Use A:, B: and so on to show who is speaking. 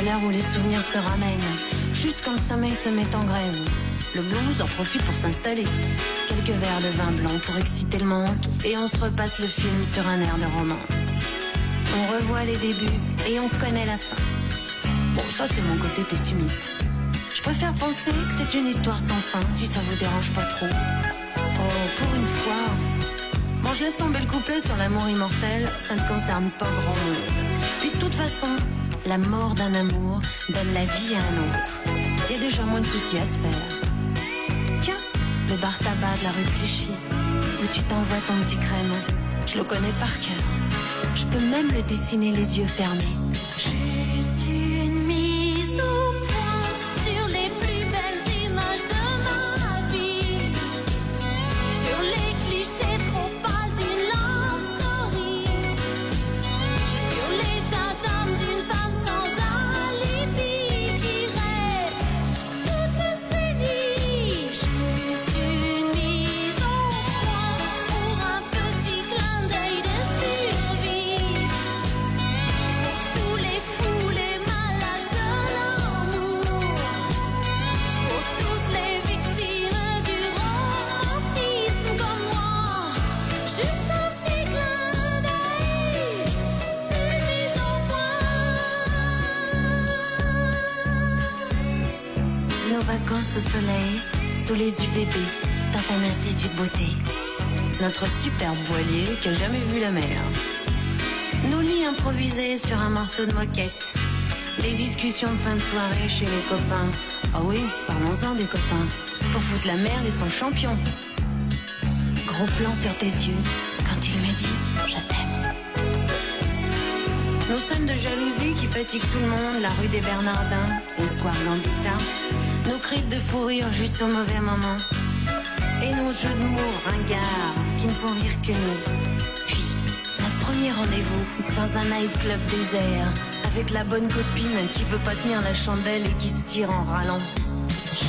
A: l'heure où les souvenirs se ramènent, juste quand le sommeil se met en grève. Le blues en profite pour s'installer. Quelques verres de vin blanc pour exciter le manque, et on se repasse le film sur un air de romance. On revoit les débuts et on connaît la fin. Bon, ça c'est mon côté pessimiste. Je préfère penser que c'est une histoire sans fin, si ça vous dérange pas trop. Oh, pour une fois. Bon, je laisse tomber le couplet sur l'amour immortel, ça ne concerne pas grand monde. Puis de toute façon, la mort d'un amour donne la vie à un autre. Il y a déjà moins de soucis à se faire. Tiens, le bar tabac de la rue Clichy, où tu t'envoies ton petit crème, je le connais par cœur. Je peux même le dessiner les yeux fermés.
B: Juste une mise au point sur les plus belles images de ma vie, sur les clichés trop pâles d'une love story, sur les tintames d'une femme sans alibi qui rêve toute ses nuits. Juste une mise au point pour un petit clin d'œil de survie, pour tous les fous, les malades de l'amour, pour toutes les victimes du romantisme comme moi. Juste un petit clin d'œil, une mise au point.
A: Nos vacances au soleil, sous les UVB, dans un institut de beauté. Notre superbe voilier qui a jamais vu la mer. Nos lits improvisés sur un morceau de moquette. Les discussions de fin de soirée chez les copains. Ah oui, parlons-en des copains. Pour foutre la merde et son champion. Gros plan sur tes yeux quand ils me disent je t'aime. Nos scènes de jalousie qui fatiguent tout le monde, la rue des Bernardins et le square Gambetta. Nos crises de fou rire juste au mauvais moment. Et nos jeux de mots ringards qui ne font rire que nous. Puis, notre premier rendez-vous dans un nightclub désert, avec la bonne copine qui veut pas tenir la chandelle et qui se tire en râlant.
B: Juste